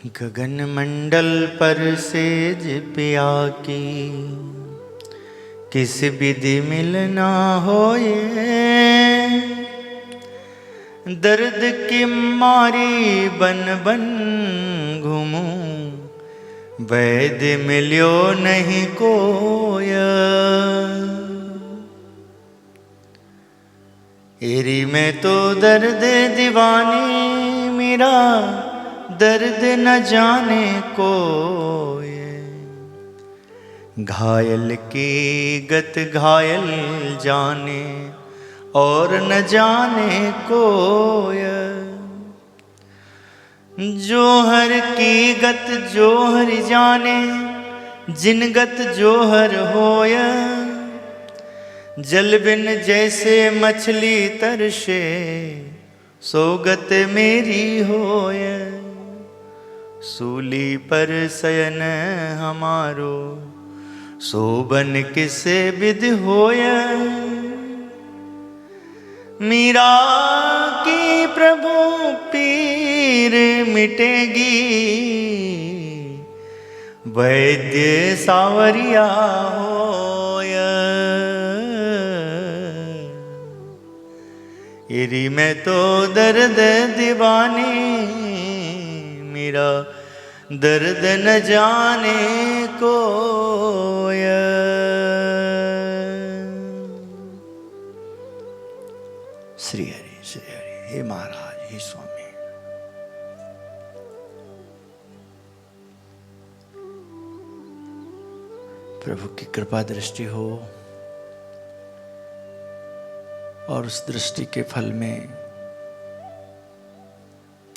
गगन मंडल per phase पिया की, किस विधि मिलना होए। दर्द की मारी बन बन घूमूं, वैद्य मिल्यो नहीं कोय। एरी में तो दर्द दीवानी, मेरा दर्द न जाने कोय। घायल की गत घायल जाने, और न जाने कोय। जोहर की गत जोहर जाने, जिन गत जोहर होय। जल बिन जैसे मछली तरसे, सो गत मेरी होय। सूली पर शयन हमारो, सोबन किसे विधि होय। मीरा की प्रभु पीर मिटेगी, वैद्य सावरिया होय। इरी में तो दर्द दीवानी, मेरा दर्द न जाने कोय। श्री हरि हे महाराज हे स्वामी। प्रभु की कृपा दृष्टि हो, और उस दृष्टि के फल में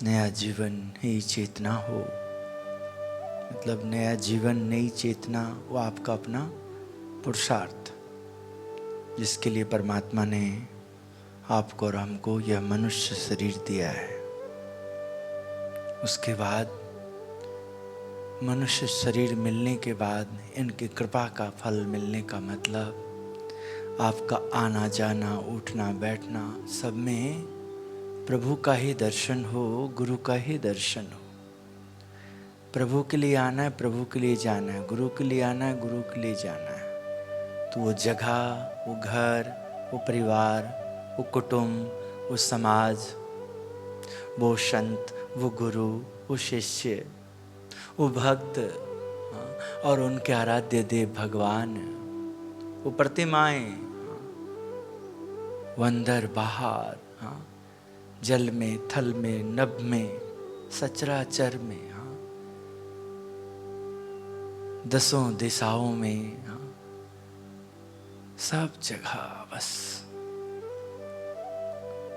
नया जीवन, नई चेतना हो। मतलब नया जीवन, नई चेतना, वो आपका अपना पुरुषार्थ, जिसके लिए परमात्मा ने आपको और हमको यह मनुष्य शरीर दिया है। उसके बाद मनुष्य शरीर मिलने के बाद इनकी कृपा का फल मिलने का मतलब आपका आना जाना, उठना बैठना, सब में प्रभु का ही दर्शन हो, गुरु का ही दर्शन हो। प्रभु के लिए आना है, प्रभु के लिए जाना है, गुरु के लिए आना है, गुरु के लिए जाना है। तो वो जगह, वो घर, वो परिवार, वो कुटुंब, वो समाज, वो संत, वो गुरु, वो शिष्य, वो भक्त, और उनके आराध्य देव भगवान, वो प्रतिमाएं, वो अंदर बाहर, जल में, थल में, नभ में, सचराचर में, दसों दिशाओं में, सब जगह बस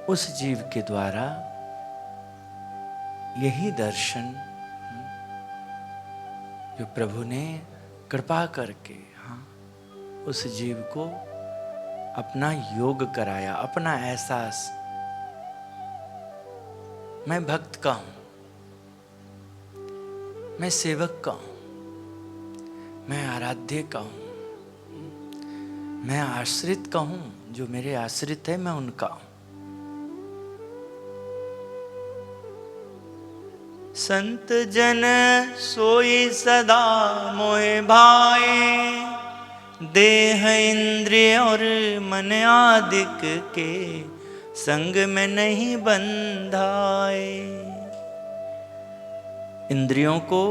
उस जीव के द्वारा यही दर्शन जो प्रभु ने कृपा करके उस जीव को अपना योग कराया, अपना एहसास। मैं भक्त का हूं, मैं सेवक का हूं, मैं आराध्य का हूं, मैं आश्रित का हूं। जो मेरे आश्रित है मैं उनका हूं। संत जन सोई सदा मोहे भाए, देह इंद्रिय और मन आदिक के संग में नहीं बंधाए। इंद्रियों को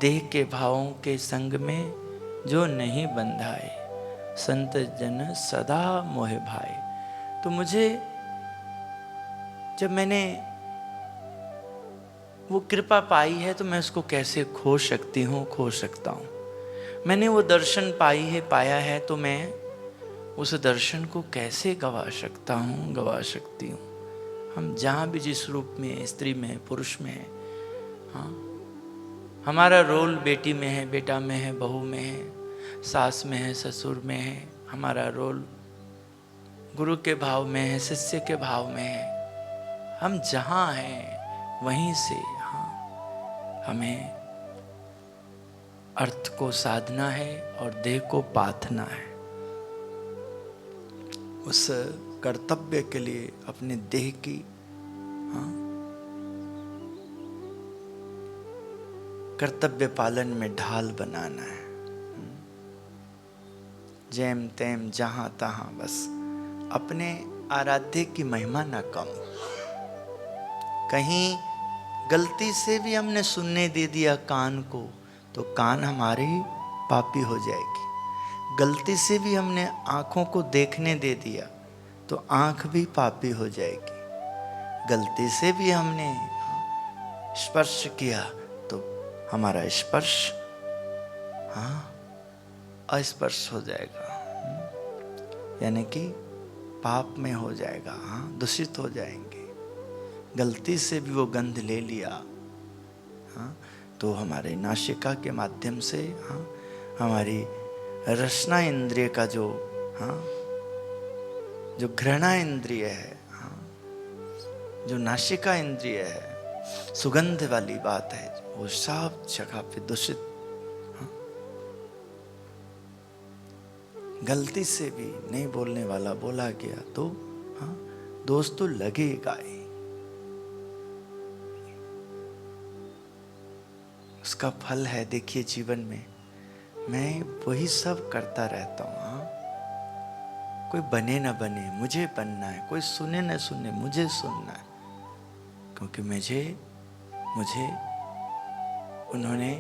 देह के भावों के संग में जो नहीं बंधाए, संत जन सदा मोहे भाए। तो मुझे जब मैंने वो कृपा पाई है तो मैं उसको कैसे खो सकती हूँ, खो सकता हूँ। मैंने वो दर्शन पाई है, पाया है, तो मैं उस दर्शन को कैसे गवा सकता हूँ, गवा सकती हूँ। हम जहाँ भी जिस रूप में, स्त्री में, पुरुष में है, हमारा रोल बेटी में है, बेटा में है, बहू में है, सास में है, ससुर में है। हमारा रोल गुरु के भाव में है, शिष्य के भाव में है। हम जहाँ हैं वहीं से हमें अर्थ को साधना है और देह को पाथना है। उस कर्तव्य के लिए अपने देह की कर्तव्य पालन में ढाल बनाना है। जैम तैम जहां तहां बस अपने आराध्य की महिमा ना कम। कहीं गलती से भी हमने सुनने दे दिया कान को, तो कान हमारी पापी हो जाएगी। गलती से भी हमने आँखों को देखने दे दिया तो आँख भी पापी हो जाएगी। गलती से भी हमने स्पर्श किया तो हमारा स्पर्श अस्पर्श हो जाएगा, यानी कि पाप में हो जाएगा, दूषित हो जाएंगे। गलती से भी वो गंध ले लिया तो हमारे नासिका के माध्यम से हमारी रसना इंद्रिय का जो घृणा इंद्रिय है, जो नासिका इंद्रिय है, सुगंध वाली बात है, वो सब जगह पे दूषित। गलती से भी नहीं बोलने वाला बोला गया तो दोष तो लगेगा ही। उसका फल है, देखिए जीवन में मैं वही सब करता रहता हूँ। कोई बने ना बने, मुझे बनना है। कोई सुने ना सुने, मुझे सुनना है। क्योंकि मुझे उन्होंने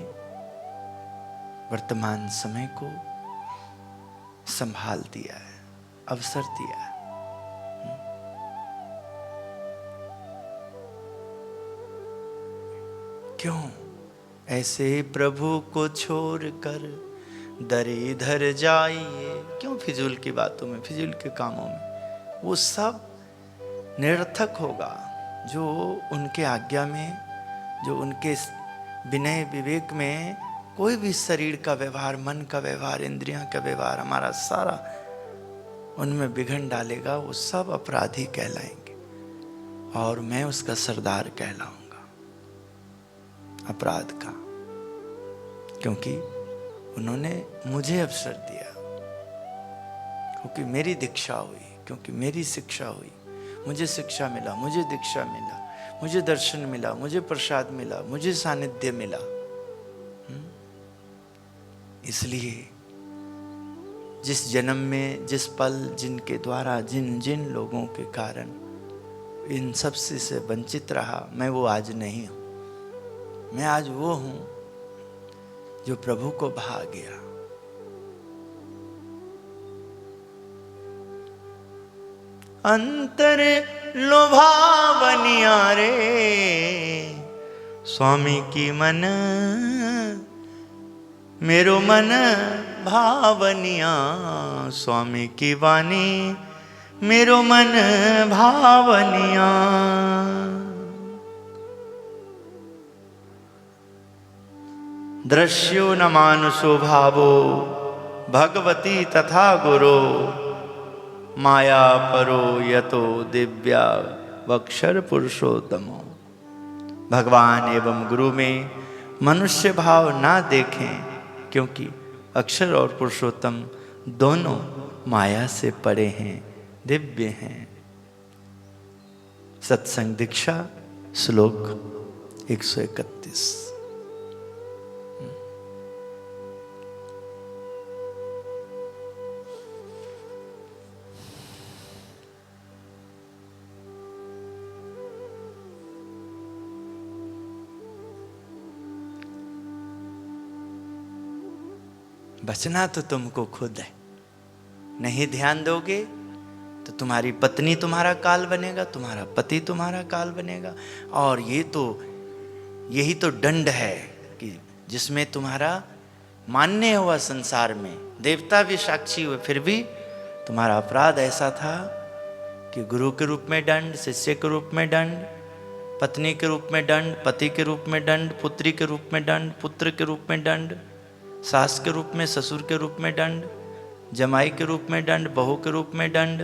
वर्तमान समय को संभाल दिया है, अवसर दिया है। क्यों? ऐसे प्रभु को छोड़कर दर इधर जाइए। क्यों फिजूल की बातों में, फिजूल के कामों में? वो सब निरर्थक होगा जो उनके आज्ञा में, जो उनके विनय विवेक में कोई भी शरीर का व्यवहार, मन का व्यवहार, इंद्रियों का व्यवहार, हमारा सारा उनमें बिघन डालेगा, वो सब अपराधी कहलाएंगे और मैं उसका सरदार कहलाऊंगा अपराध का। क्योंकि उन्होंने मुझे अवसर दिया, क्योंकि मेरी दीक्षा हुई, क्योंकि मेरी शिक्षा हुई। मुझे शिक्षा मिला, मुझे दीक्षा मिला, मुझे दर्शन मिला, मुझे प्रसाद मिला, मुझे सानिध्य मिला। इसलिए जिस जन्म में, जिस पल, जिनके द्वारा, जिन जिन लोगों के कारण इन सब से वंचित रहा, मैं वो आज नहीं हूँ। मैं आज वो हूँ जो प्रभु को भा गया। अंतर लुभावनिया रे स्वामी की मन, मेरो मन भावनिया। स्वामी की वाणी मेरो मन भावनिया। दृश्यो न मानुषो भावो भगवती तथा गुरो, माया परो यतो दिव्या वक्षर पुरुषोत्तमो। भगवान एवं गुरु में मनुष्य भाव ना देखें, क्योंकि अक्षर और पुरुषोत्तम दोनों माया से परे हैं, दिव्य हैं। सत्संग दीक्षा श्लोक 131। बचना तो तुमको खुद है। नहीं ध्यान दोगे तो तुम्हारी पत्नी तुम्हारा काल बनेगा, तुम्हारा पति तुम्हारा काल बनेगा। और यही तो दंड है कि जिसमें तुम्हारा मान्य हुआ संसार में, देवता भी साक्षी हुए, फिर भी तुम्हारा अपराध ऐसा था कि गुरु के रूप में दंड, शिष्य के रूप में दंड, पत्नी के रूप में दंड, पति के रूप में दंड, पुत्री के रूप में दंड, पुत्र के रूप में दंड, सास के रूप में, ससुर के रूप में दंड, जमाई के रूप में दंड, बहू के रूप में दंड,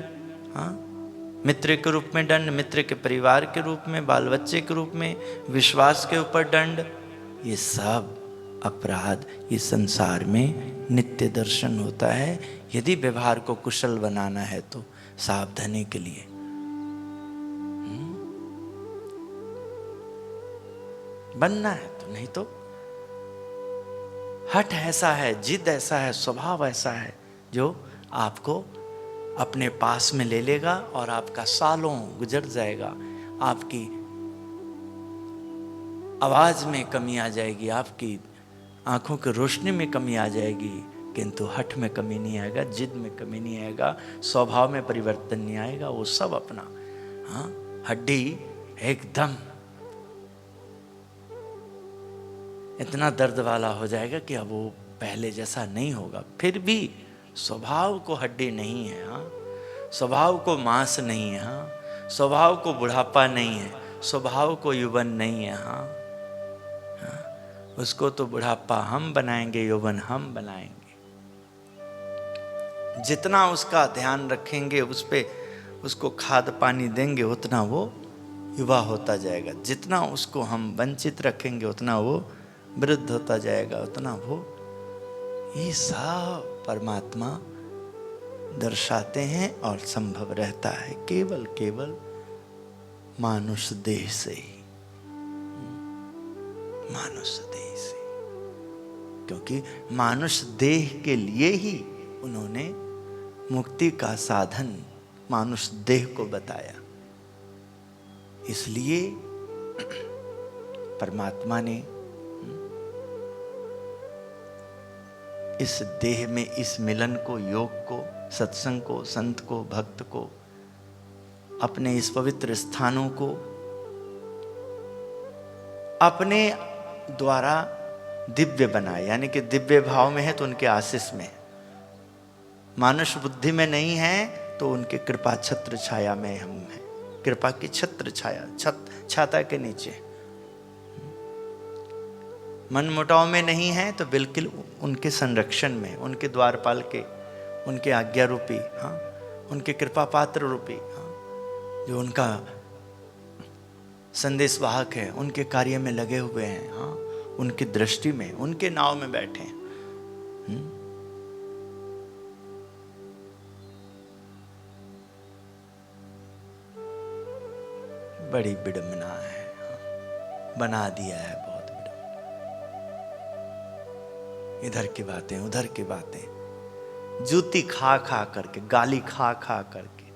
मित्र के रूप में दंड, मित्र के परिवार के रूप में, बाल बच्चे के रूप में, विश्वास के ऊपर दंड। ये सब अपराध ये संसार में नित्य दर्शन होता है। यदि व्यवहार को कुशल बनाना है तो सावधानी के लिए। बनना है तो, नहीं तो हठ ऐसा है, जिद ऐसा है, स्वभाव ऐसा है जो आपको अपने पास में ले लेगा और आपका सालों गुजर जाएगा। आपकी आवाज में कमी आ जाएगी, आपकी आंखों की रोशनी में कमी आ जाएगी, किंतु हठ में कमी नहीं आएगा, जिद में कमी नहीं आएगा, स्वभाव में परिवर्तन नहीं आएगा। वो सब अपना, हाँ, हड्डी एकदम इतना दर्द वाला हो जाएगा कि अब वो पहले जैसा नहीं होगा। फिर भी स्वभाव को हड्डी नहीं है, हाँ, स्वभाव को मांस नहीं है, हाँ, स्वभाव को बुढ़ापा नहीं है, स्वभाव को यौवन नहीं है, हाँ, हाँ, उसको तो बुढ़ापा हम बनाएंगे, यौवन हम बनाएंगे। जितना उसका ध्यान रखेंगे, उस पे उसको खाद पानी देंगे, उतना वो युवा होता जाएगा। जितना उसको हम वंचित रखेंगे, उतना वो वृद्ध होता जाएगा, उतना वो। ये सब परमात्मा दर्शाते हैं और संभव रहता है केवल केवल मानुष देह से ही, मानुष देह से। क्योंकि मानुष देह के लिए ही उन्होंने मुक्ति का साधन मानुष देह को बताया। इसलिए परमात्मा ने इस देह में इस मिलन को, योग को, सत्संग को, संत को, भक्त को, अपने इस पवित्र स्थानों को अपने द्वारा दिव्य बनाए। यानी कि दिव्य भाव में है तो उनके आशीष में, मानुष बुद्धि में नहीं है तो उनके कृपा छत्र छाया में हम हैं। कृपा की छत्र छाया, छाता के नीचे। मन मुटाव में नहीं है तो बिल्कुल उनके संरक्षण में, उनके द्वारपाल के, उनके आज्ञा रूपी, हाँ, उनके कृपा पात्र रूपी, हाँ, जो उनका संदेश वाहक है, उनके कार्य में लगे हुए हैं, हाँ, उनकी दृष्टि में, उनके नाव में बैठे हैं। बड़ी विडंबना है, बना दिया है बहुत विडंबना। इधर की बातें, उधर की बातें, जूती खा खा करके, गाली खा खा करके,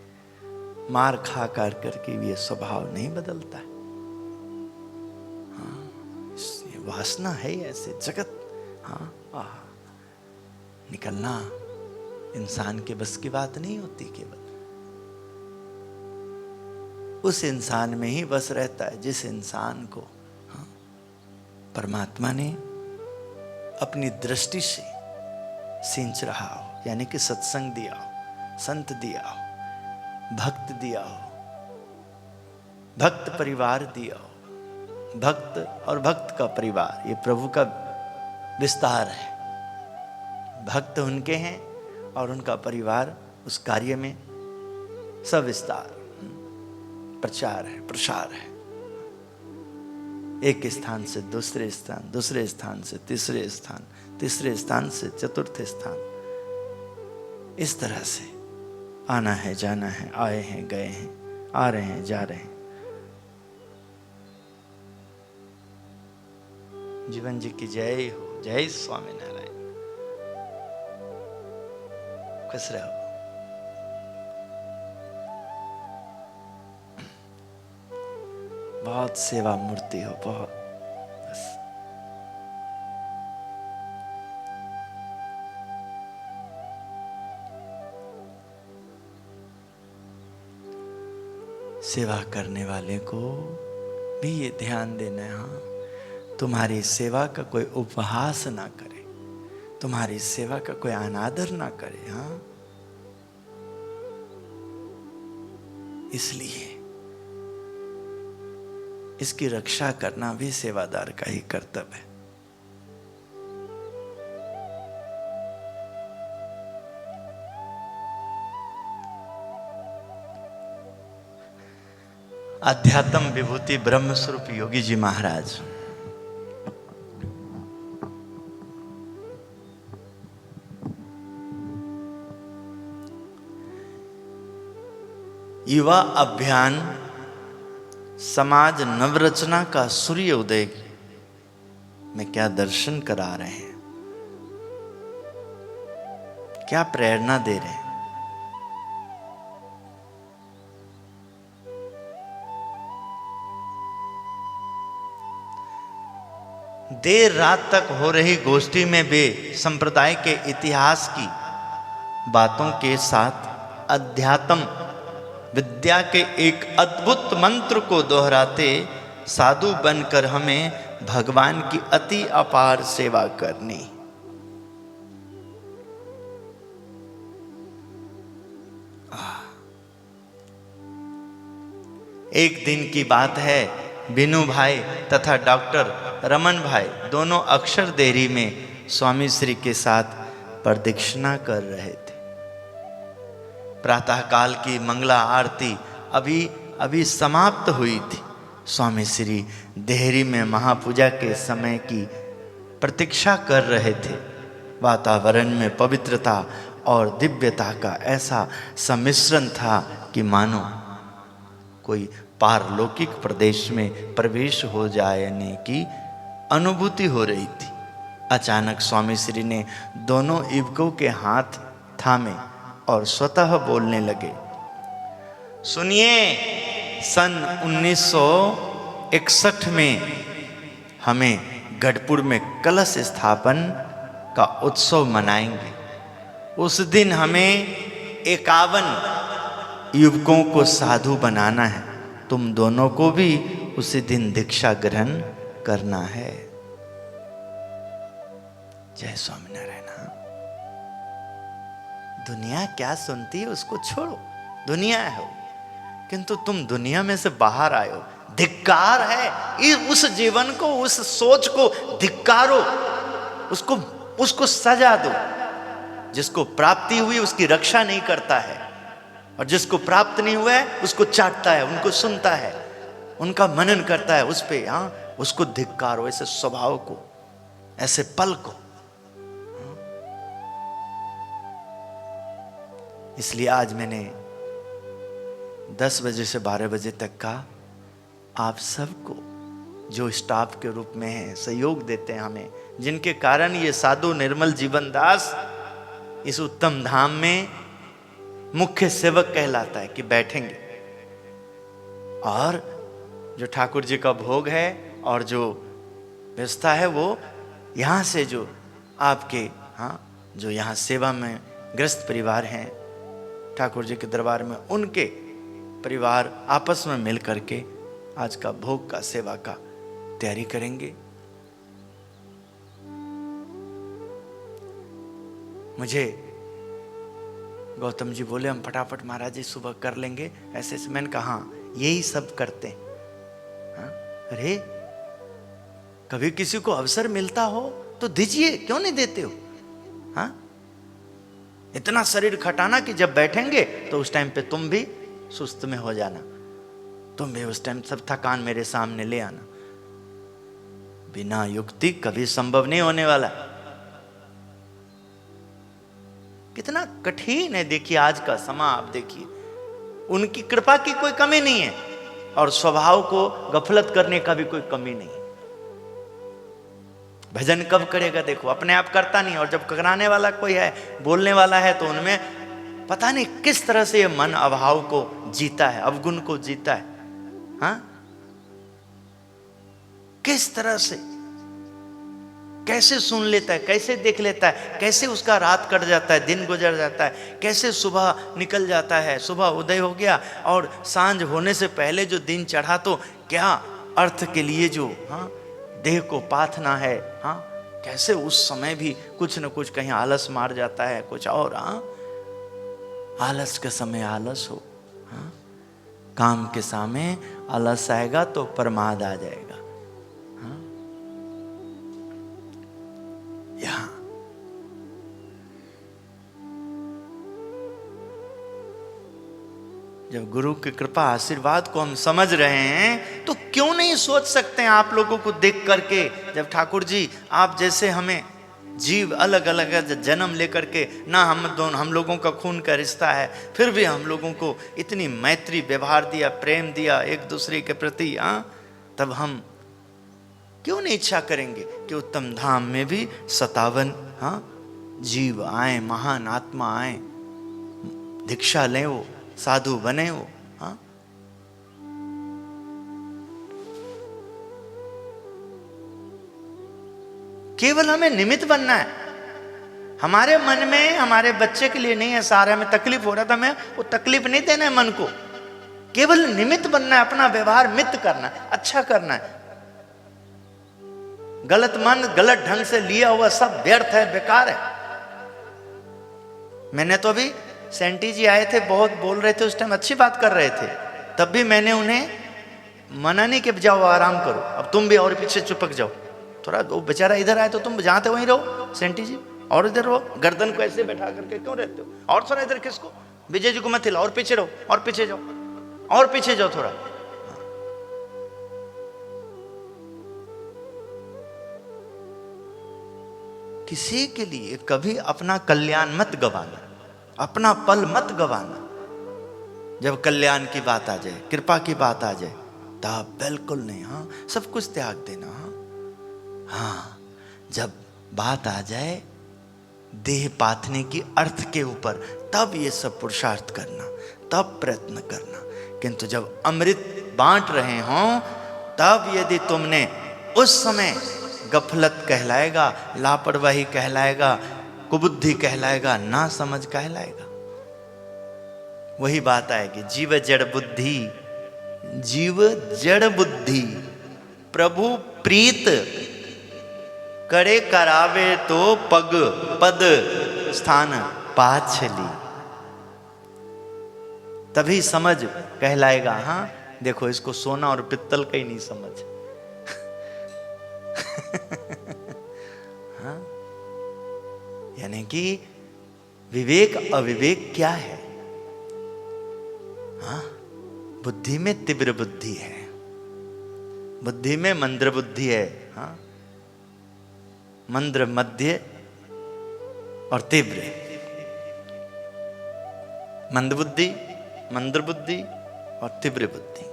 मार खा कर करके ये स्वभाव नहीं बदलता है। हाँ, ये वासना है ऐसे जगत, हाँ, निकलना इंसान के बस की बात नहीं होती। केवल उस इंसान में ही बस रहता है जिस इंसान को, हाँ, परमात्मा ने अपनी दृष्टि से सींच रहा हो। यानी कि सत्संग दिया हो, संत दिया हो, भक्त दिया हो, भक्त परिवार दिया हो। भक्त और भक्त का परिवार, ये प्रभु का विस्तार है। भक्त उनके हैं और उनका परिवार उस कार्य में सविस्तार प्रचार है, प्रसार है। एक स्थान से दूसरे स्थान, दूसरे स्थान से तीसरे स्थान, तीसरे स्थान से चतुर्थ स्थान, इस तरह से आना है, जाना है, आए हैं, गए हैं, आ रहे हैं, जा रहे हैं। जीवन जी की जय हो। जय स्वामी नारायण। खुश रहो। बहुत सेवा मूर्ति हो, बहुत। बस सेवा करने वाले को भी ये ध्यान देना है, हाँ, तुम्हारी सेवा का कोई उपहास ना करे, तुम्हारी सेवा का कोई अनादर ना करे, हाँ। इसलिए इसकी रक्षा करना भी सेवादार का ही कर्तव्य है। अध्यात्म विभूति ब्रह्म स्वरूप योगी जी महाराज युवा अभियान समाज नवरचना का सूर्य उदय में क्या दर्शन करा रहे हैं। क्या प्रेरणा दे रहे हैं। देर रात तक हो रही गोष्ठी में वे संप्रदाय के इतिहास की बातों के साथ अध्यात्म विद्या के एक अद्भुत मंत्र को दोहराते साधु बनकर हमें भगवान की अति अपार सेवा करनी। एक दिन की बात है, बिनू भाई तथा डॉक्टर रमन भाई दोनों अक्षर देरी में स्वामी श्री के साथ प्रदक्षिणा कर रहे थे। प्रातःकाल की मंगला आरती अभी समाप्त हुई थी। स्वामी श्री देहरी में महापूजा के समय की प्रतीक्षा कर रहे थे। वातावरण में पवित्रता और दिव्यता का ऐसा सम्मिश्रण था कि मानो कोई पारलौकिक प्रदेश में प्रवेश हो जाने की अनुभूति हो रही थी। अचानक स्वामी श्री ने दोनों युवकों के हाथ थामे और स्वतः बोलने लगे, सुनिए, सन 1961 में हमें गढ़पुर में कलश स्थापन का उत्सव मनाएंगे। उस दिन हमें 51 युवकों को साधु बनाना है। तुम दोनों को भी उसी दिन दीक्षा ग्रहण करना है। जय स्वामीनारायण। दुनिया क्या सुनती है उसको छोड़ो, दुनिया हो, किंतु तुम दुनिया में से बाहर आए हो। धिक्कार है उस जीवन को, उस सोच को धिक्कारो, उसको सजा दो। जिसको प्राप्ति हुई उसकी रक्षा नहीं करता है, और जिसको प्राप्त नहीं हुआ है उसको चाटता है, उनको सुनता है, उनका मनन करता है उस पे। हाँ, उसको धिक्कारो, ऐसे स्वभाव को, ऐसे पल को। इसलिए आज मैंने 10 बजे से 12 बजे तक का आप सबको जो स्टाफ के रूप में है, सहयोग देते हैं हमें, जिनके कारण ये साधु निर्मल जीवन दास इस उत्तम धाम में मुख्य सेवक कहलाता है कि बैठेंगे। और जो ठाकुर जी का भोग है और जो व्यवस्था है वो यहाँ से जो आपके जो यहाँ सेवा में ग्रस्त परिवार हैं ठाकुर जी के दरबार में, उनके परिवार आपस में मिल करके आज का भोग का सेवा का तैयारी करेंगे। मुझे गौतम जी बोले हम फटाफट महाराज जी सुबह कर लेंगे ऐसे। मैंने कहा यही सब करते हैं। अरे कभी किसी को अवसर मिलता हो तो दीजिए, क्यों नहीं देते हो? हाँ, इतना शरीर खटाना कि जब बैठेंगे तो उस टाइम पे तुम भी सुस्त में हो जाना, तुम भी उस टाइम सब थकान मेरे सामने ले आना। बिना युक्ति कभी संभव नहीं होने वाला। कितना कठिन है देखिए आज का समा। आप देखिए, उनकी कृपा की कोई कमी नहीं है और स्वभाव को गफलत करने का भी कोई कमी नहीं। भजन कब करेगा? देखो अपने आप करता नहीं, और जब कराने वाला कोई है, बोलने वाला है, तो उनमें पता नहीं किस तरह से ये मन अभाव को जीता है, अवगुण को जीता है। हाँ, किस तरह से, कैसे सुन लेता है, कैसे देख लेता है, कैसे उसका रात कट जाता है, दिन गुजर जाता है, कैसे सुबह निकल जाता है, सुबह उदय हो गया और सांझ होने से पहले जो दिन चढ़ा, तो क्या अर्थ के लिए जो देह को पाथना है, कैसे उस समय भी कुछ न कुछ कहीं आलस मार जाता है, कुछ और। आलस के समय आलस हो, काम के समय आलस आएगा तो प्रमाद आ जाएगा। यहां जब गुरु की कृपा आशीर्वाद को हम समझ रहे हैं तो क्यों नहीं सोच सकते हैं आप लोगों को देख करके, जब ठाकुर जी आप जैसे हमें जीव अलग अलग जन्म लेकर के, ना हम लोगों का खून का रिश्ता है, फिर भी हम लोगों को इतनी मैत्री व्यवहार दिया, प्रेम दिया एक दूसरे के प्रति, तब हम क्यों नहीं इच्छा करेंगे कि उत्तम धाम में भी 57 जीव आए, महान आत्मा आए, दीक्षा लें, वो साधु बने वो। हाँ, केवल हमें निमित्त बनना है। हमारे मन में हमारे बच्चे के लिए नहीं है सारे, हमें तकलीफ हो रहा था, हमें वो तकलीफ नहीं देना है मन को, केवल निमित्त बनना है, अपना व्यवहार मित्र करना है, अच्छा करना है। गलत मन गलत ढंग से लिया हुआ सब व्यर्थ है, बेकार है। मैंने तो अभी सेंटी जी आए थे, बहुत बोल रहे थे उस टाइम, अच्छी बात कर रहे थे, तब भी मैंने उन्हें मना नहीं कि जाओ आराम करो, अब तुम भी और पीछे चिपक जाओ थोड़ा। वो बेचारा इधर आए तो तुम जहां थे वहीं रहो सेंटी जी, और इधर रहो, गर्दन को ऐसे बैठा करके क्यों रहते हो, और थोड़ा इधर खिसको, विजय जी को मत हिलाओ, और पीछे रहो, और पीछे जाओ, और पीछे जाओ थोड़ा। किसी के लिए कभी अपना कल्याण मत गवाना, अपना पल मत गवाना। जब कल्याण की बात आ जाए, कृपा की बात आ जाए, तब बिल्कुल नहीं। हाँ, सब कुछ त्याग देना। हाँ, जब बात आ जाए देह पाथने की अर्थ के ऊपर, तब ये सब पुरुषार्थ करना, तब प्रयत्न करना। किंतु जब अमृत बांट रहे हों, तब यदि तुमने उस समय गफलत कहलाएगा, लापरवाही कहलाएगा, कुबुद्धि कहलाएगा, ना समझ कहलाएगा। वही बात आएगी, जीव जड़ बुद्धि, जीव जड़ बुद्धि प्रभु प्रीत करे करावे तो पग पद स्थान पाछली, तभी समझ कहलाएगा। हाँ देखो, इसको सोना और पित्तल का ही नहीं समझ। हाँ, यानी कि विवेक अविवेक क्या है। हाँ, बुद्धि में तीव्र बुद्धि है, बुद्धि में मंद्र बुद्धि है। हाँ, मंद्र मध्य और तीव्र, मंद बुद्धि, मंद्र बुद्धि और तीव्र बुद्धि।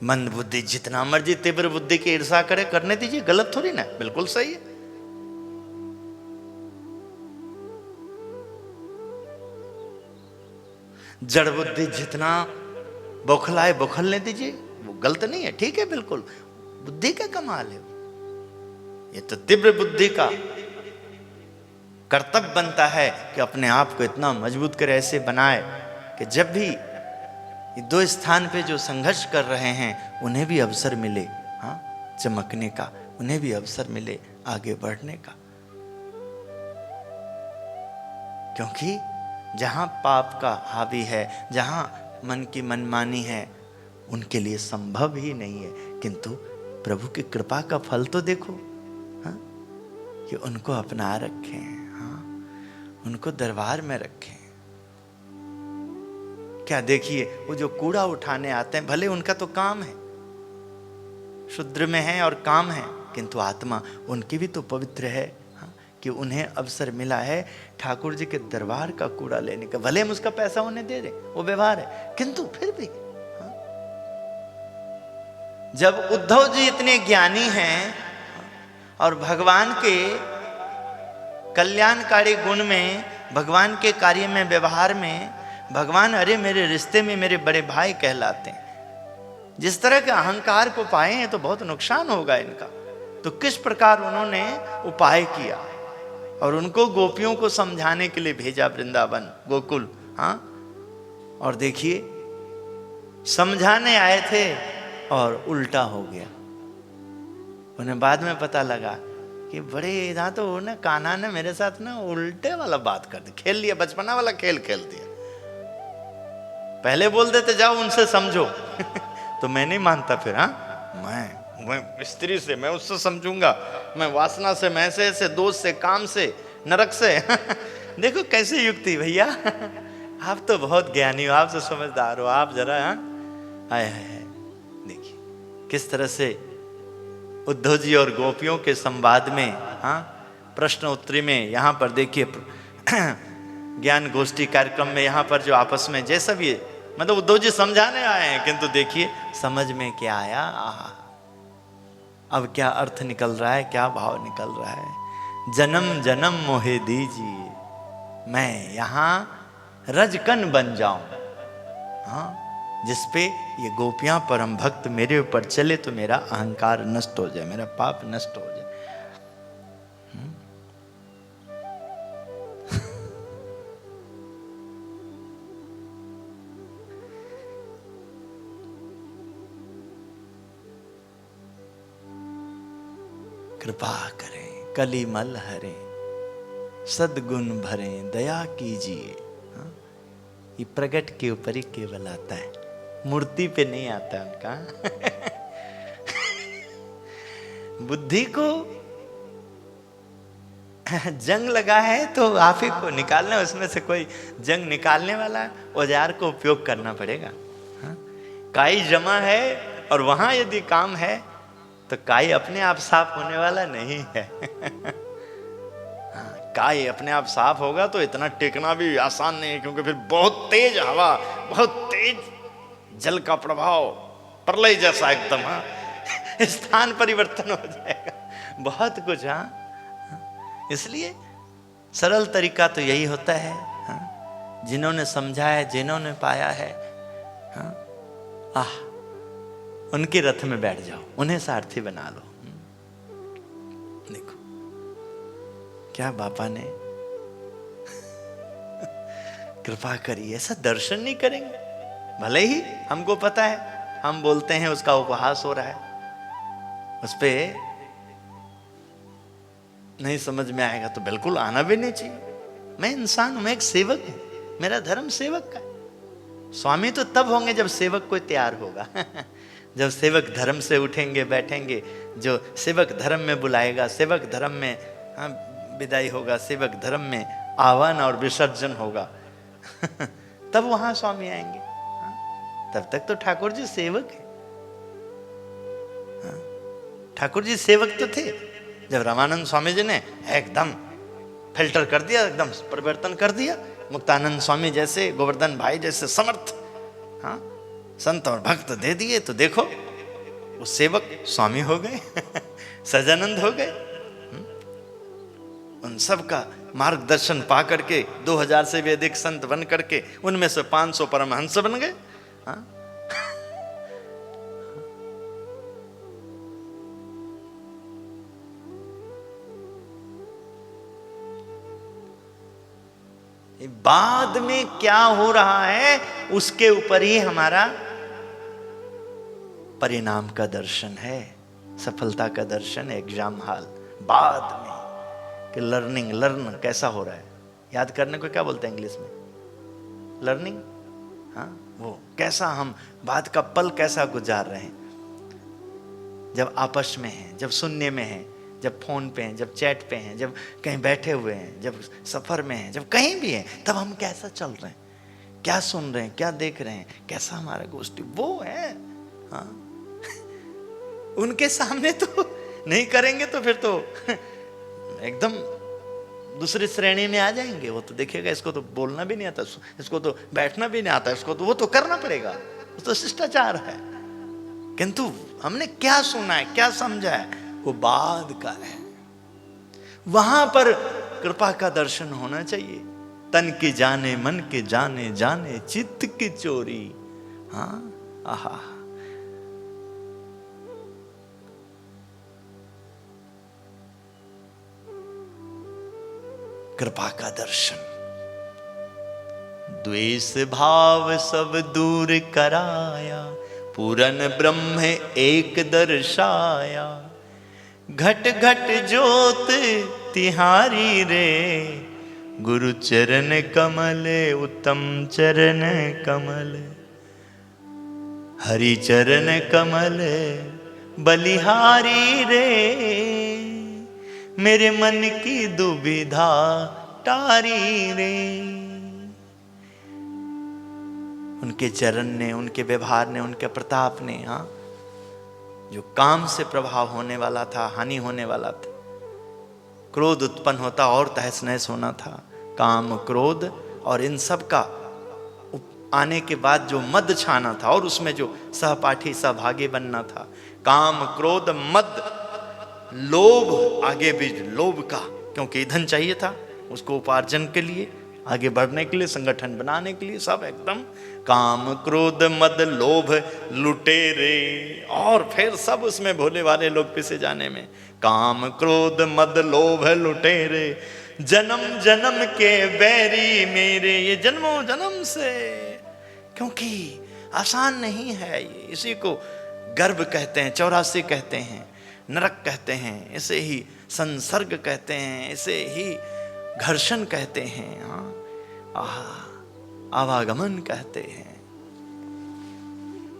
मंद बुद्धि जितना मर्जी तीव्र बुद्धि की ईर्षा करे, करने दीजिए, गलत थोड़ी ना, बिल्कुल सही है। जड़ बुद्धि जितना बौखलाए बौखलने दीजिए, वो गलत नहीं है, ठीक है, बिल्कुल बुद्धि का कमाल है। ये तो तीव्र बुद्धि का कर्तव्य बनता है कि अपने आप को इतना मजबूत करे, ऐसे बनाए कि जब भी ये दो स्थान पे जो संघर्ष कर रहे हैं उन्हें भी अवसर मिले, हाँ, चमकने का, उन्हें भी अवसर मिले आगे बढ़ने का। क्योंकि जहां पाप का हावी है, जहां मन की मनमानी है, उनके लिए संभव ही नहीं है। किंतु प्रभु की कृपा का फल तो देखो, हाँ, कि उनको अपना रखें, हाँ, उनको दरबार में रखें। क्या देखिए, वो जो कूड़ा उठाने आते हैं, भले उनका तो काम है, शूद्र में है और काम है, किंतु आत्मा उनकी भी तो पवित्र है। हाँ, कि उन्हें अवसर मिला है ठाकुर जी के दरबार का कूड़ा लेने का। भले हम उसका पैसा उन्हें दे दें, वो व्यवहार है, किंतु फिर भी हाँ, जब उद्धव जी इतने ज्ञानी हैं और भगवान के कल्याणकारी गुण में, भगवान के कार्य में, व्यवहार में, भगवान अरे मेरे रिश्ते में मेरे बड़े भाई कहलाते हैं। जिस तरह के अहंकार को पाए हैं तो बहुत नुकसान होगा इनका। तो किस प्रकार उन्होंने उपाय किया और उनको गोपियों को समझाने के लिए भेजा वृंदावन, गोकुल। हाँ, और देखिए समझाने आए थे और उल्टा हो गया। उन्हें बाद में पता लगा कि बड़े इधर तो ना कान्हा ने मेरे साथ ना उल्टे वाला बात कर दी, खेल लिया, बचपना वाला खेल खेल दिया। पहले बोल देते जाओ उनसे समझो तो मैं नहीं मानता फिर। हाँ, मैं स्त्री से, मैं उससे समझूंगा, मैं वासना से, मैं से दोस्त से, काम से, नरक से देखो कैसी युक्ति भैया आप तो बहुत ज्ञानी हो, आप तो समझदार हो, आप जरा आए देखिए किस तरह से उद्धव जी और गोपियों के संवाद में, हाँ, प्रश्न उत्तरी में, यहाँ पर देखिए ज्ञान गोष्ठी कार्यक्रम में, यहाँ पर जो आपस में जैसा भी मतलब उद्धव जी समझाने आए हैं, किंतु देखिए समझ में क्या आया। अब क्या अर्थ निकल रहा है, क्या भाव निकल रहा है? जन्म जन्म मोहे दीजिए, मैं यहाँ रजकन बन जाऊं। हाँ, जिसपे ये गोपियां परम भक्त मेरे ऊपर चले तो मेरा अहंकार नष्ट हो जाए, मेरा पाप नष्ट हो जाए। कृपा करें, कलिमल हरें, सद्गुण भरें, दया कीजिए। हाँ? ये प्रगट के ऊपर ही केवल आता है, मूर्ति पे नहीं आता उनका। बुद्धि को जंग लगा है तो आप ही को निकालना, उसमें से कोई जंग निकालने वाला औजार को उपयोग करना पड़ेगा। हाँ? काई जमा है और वहां यदि काम है तो काई अपने आप साफ होने वाला नहीं है। काई अपने आप साफ होगा तो इतना टेकना भी आसान नहीं है, क्योंकि फिर बहुत तेज हवा, बहुत तेज जल का प्रभाव, प्रलय जैसा एकदम। हाँ, स्थान परिवर्तन हो जाएगा, बहुत कुछ। हाँ, इसलिए सरल तरीका तो यही होता है। हाँ, जिन्होंने समझा है, जिन्होंने पाया है, हाँ, उनके रथ में बैठ जाओ, उन्हें सारथी बना लो। देखो क्या बापा ने कृपा करी, ऐसा दर्शन नहीं करेंगे? भले ही हमको पता है, हम बोलते हैं उसका उपहास हो रहा है, उस पे नहीं समझ में आएगा तो बिल्कुल आना भी नहीं चाहिए। मैं इंसान हूं, मैं एक सेवक हूं, मेरा धर्म सेवक का है। स्वामी तो तब होंगे जब सेवक कोई तैयार होगा। जब सेवक धर्म से उठेंगे बैठेंगे, जो सेवक धर्म में बुलाएगा, सेवक धर्म में विदाई होगा, सेवक धर्म में आह्वान और विसर्जन होगा, तब वहां स्वामी आएंगे। तब तक तो ठाकुर जी सेवक है। ठाकुर जी सेवक तो थे। जब रामानंद स्वामी जी ने एकदम फिल्टर कर दिया, एकदम परिवर्तन कर दिया, मुक्तानंद स्वामी जैसे, गोवर्धन भाई जैसे समर्थ, हाँ, संत और भक्त दे दिए, तो देखो वो सेवक स्वामी हो गए। सजानंद हो गए। उन सब का मार्गदर्शन पा करके 2000 से भी अधिक संत बन करके उनमें से 500 परमहंस बन गए। हाँ? बाद में क्या हो रहा है उसके ऊपर ही हमारा परिणाम का दर्शन है, सफलता का दर्शन है, एग्जाम हॉल बाद में कि लर्न कैसा हो रहा है। याद करने को क्या बोलते हैं इंग्लिश में? लर्निंग। हाँ, वो कैसा हम बाद का पल कैसा गुजार रहे हैं, जब आपस में हैं, जब सुनने में हैं, जब फोन पे हैं, जब चैट पे हैं, जब कहीं बैठे हुए हैं, जब सफर में हैं, जब कहीं भी हैं, तब हम कैसा चल रहे हैं, क्या सुन रहे हैं, क्या देख रहे हैं, कैसा हमारा गोष्ठी वो है। हाँ, उनके सामने तो नहीं करेंगे तो फिर तो एकदम दूसरी श्रेणी में आ जाएंगे। वो तो देखेगा इसको तो बोलना भी नहीं आता, इसको तो बैठना भी नहीं आता, इसको तो वो तो करना पड़ेगा, वो तो शिष्टाचार है। किंतु हमने क्या सुना है, क्या समझा है, वो बाद का है। वहां पर कृपा का दर्शन होना चाहिए। तन की जाने, मन के जाने, जाने चित्त की चोरी। हाँ, आहा, कृपा का दर्शन। द्वेष भाव सब दूर कराया, पूरन ब्रह्म एक दर्शाया। घट घट ज्योत तिहारी रे, गुरु चरण कमल उत्तम चरण कमल। हरि चरण कमल बलिहारी रे, मेरे मन की दुविधा टारी रे। उनके चरण ने, उनके व्यवहार ने, उनके प्रताप ने, हाँ, जो काम से प्रभाव होने वाला था, हानि होने वाला था, क्रोध उत्पन्न होता और तहस नहस होना था, काम क्रोध और इन सब का आने के बाद जो मद छाना था और उसमें जो सहपाठी सहभागी बनना था, काम क्रोध मद लोभ, आगे भी लोभ का, क्योंकि ईंधन चाहिए था उसको उपार्जन के लिए, आगे बढ़ने के लिए, संगठन बनाने के लिए, सब एकदम काम क्रोध मद लोभ लुटेरे, और फिर सब उसमें भोले वाले लोग पिसे जाने में, काम क्रोध मद लोभ लुटेरे, जन्म जन्म के बैरी मेरे, ये जन्मों जन्म से, क्योंकि आसान नहीं है ये, इसी को गर्भ कहते हैं, 84 कहते हैं, नरक कहते हैं, इसे ही संसर्ग कहते हैं, इसे ही घर्षण कहते हैं, आवागमन कहते हैं।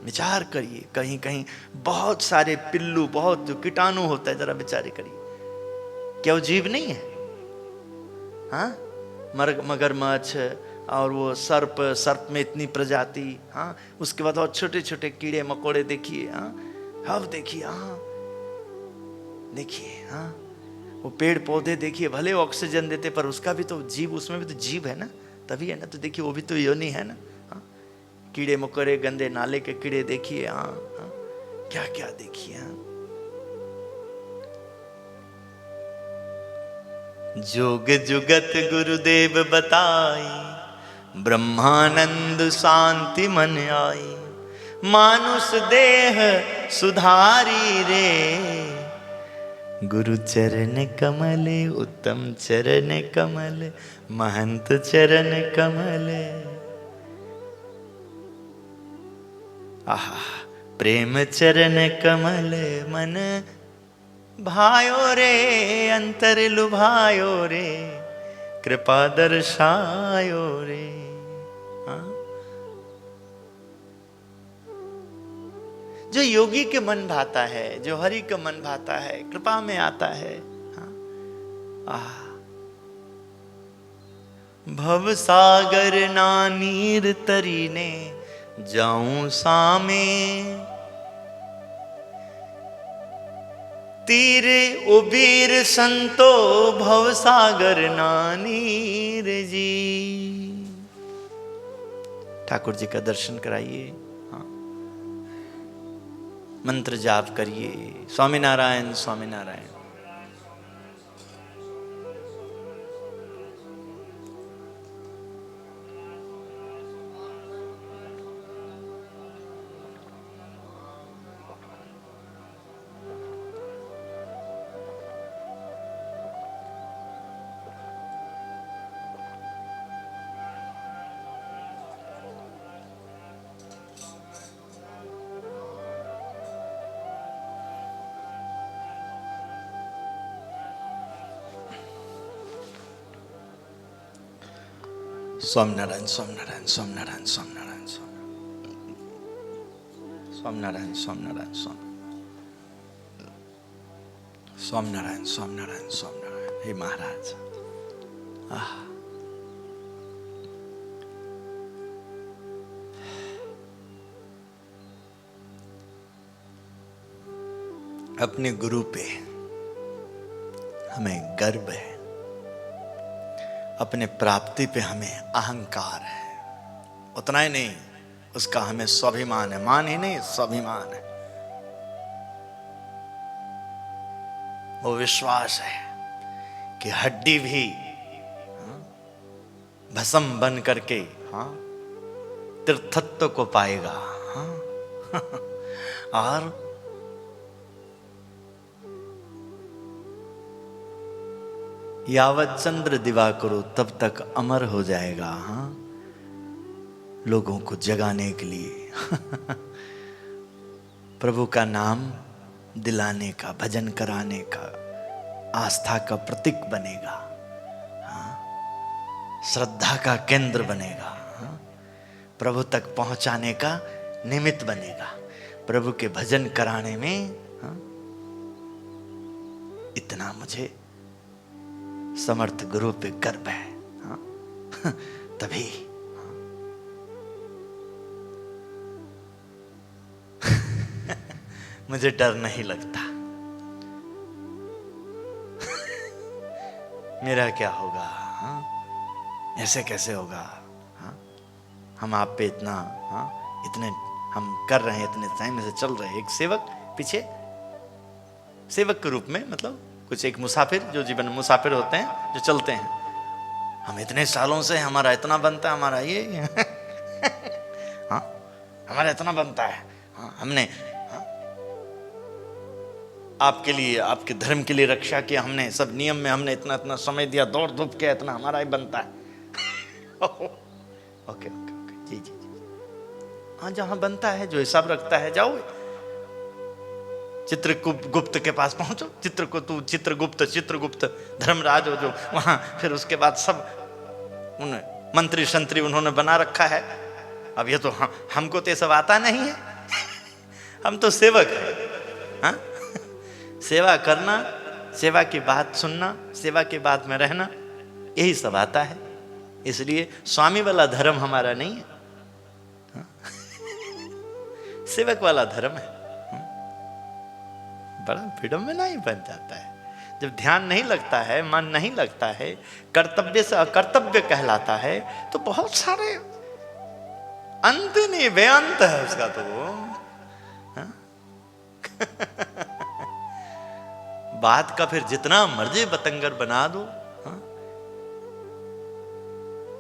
विचार करिए, कहीं कहीं बहुत सारे पिल्लू, बहुत जो कीटाणु होता है, जरा विचार करिए, क्या वो जीव नहीं है? हाँ, मगरमच्छ और वो सर्प, सर्प में इतनी प्रजाति, हाँ, उसके बाद और छोटे छोटे कीड़े मकोड़े देखिए, हाँ, अब देखिए, हाँ देखिए, हाँ, वो पेड़ पौधे देखिए, भले ऑक्सीजन देते पर उसका भी तो जीव, उसमें भी तो जीव है ना, तभी है ना, तो देखिए वो भी तो योनि है ना, हाँ, कीड़े मकोड़े, गंदे नाले के कीड़े देखिए, हाँ, हाँ, क्या क्या देखिए, हाँ। जोग जुगत गुरुदेव बताई, ब्रह्मानंद शांति मन आई, मानुष देह सुधारी रे, गुरु चरण कमल उत्तम चरण कमल, महंत चरण कमल, आहा प्रेम चरण कमल, मन भायो रे, अंतर लुभायो रे, कृपा दर्शायो रे, हाँ? जो योगी के मन भाता है, जो हरि का मन भाता है, कृपा में आता है, हाँ? भव सागर नानीर तरीने, जाऊं सामे, तीरे उबीर संतो, भव सागर नानीर जी। ठाकुर जी का दर्शन कराइए, हाँ, मंत्र जाप करिए, स्वामी नारायण स्वामी नारायण। स्वामीनारायण स्वामीनारायण स्वामीनारायण स्वामीनारायण स्वामीनारायण स्वामीनारायण स्वामीनारायण स्वामीनारायण स्वामीनारायण। हे महाराज, अपने गुरु पे हमें गर्व है, अपने प्राप्ति पे हमें अहंकार है, उतना ही नहीं, उसका हमें स्वाभिमान है, मान ही नहीं स्वाभिमान है। वो विश्वास है कि हड्डी भी भस्म बन करके, हाँ, तीर्थत्व को पाएगा, हाँ। और यावत चंद्र दिवा करो तब तक अमर हो जाएगा, हाँ, लोगों को जगाने के लिए प्रभु का नाम दिलाने का, भजन कराने का, आस्था का प्रतीक बनेगा, हाँ, श्रद्धा का केंद्र बनेगा, हाँ, प्रभु तक पहुंचाने का निमित्त बनेगा, प्रभु के भजन कराने में, हाँ, इतना मुझे समर्थ गुरु पे गर्व है, हाँ, तभी, हाँ। मुझे डर नहीं लगता मेरा क्या होगा, हाँ, ऐसे कैसे होगा, हाँ, हम आप पे इतना, हाँ, इतने हम कर रहे हैं, इतने टाइम से चल रहे हैं। एक सेवक पीछे, सेवक के रूप में, मतलब कुछ एक मुसाफिर, जो जीवन में मुसाफिर होते हैं, जो चलते हैं। हम इतने सालों से हमारा इतना बनता है, हमारा ये हाँ, हमारा इतना बनता है, हाँ, हमने, हाँ, आपके लिए, आपके धर्म के लिए रक्षा किया हमने, सब नियम में हमने इतना इतना समय दिया, दौड़ धूप किया, इतना हमारा ही बनता है। ओके ओके ओके, जी जी जी, हाँ, जहां बनता है, जो हिसाब रखता है, जाओ चित्रगुप्त के पास पहुंचो। चित्रगुप्त धर्मराज हो जो वहां, फिर उसके बाद सब उन मंत्री शंत्री उन्होंने बना रखा है। अब ये तो हमको तो ये सब आता नहीं है। हम तो सेवक हैं, हाँ? सेवा करना, सेवा की बात सुनना, सेवा की बात में रहना, यही सब आता है। इसलिए स्वामी वाला धर्म हमारा नहीं है, हाँ? सेवक वाला धर्म है। बड़ा विडंबना ही बन जाता है जब ध्यान नहीं लगता है, मन नहीं लगता है, कर्तव्य से अकर्तव्य कहलाता है, तो बहुत सारे अंत नहीं, बेअंत है उसका तो, हाँ? बात का फिर जितना मर्जी बतंगर बना दो, हाँ?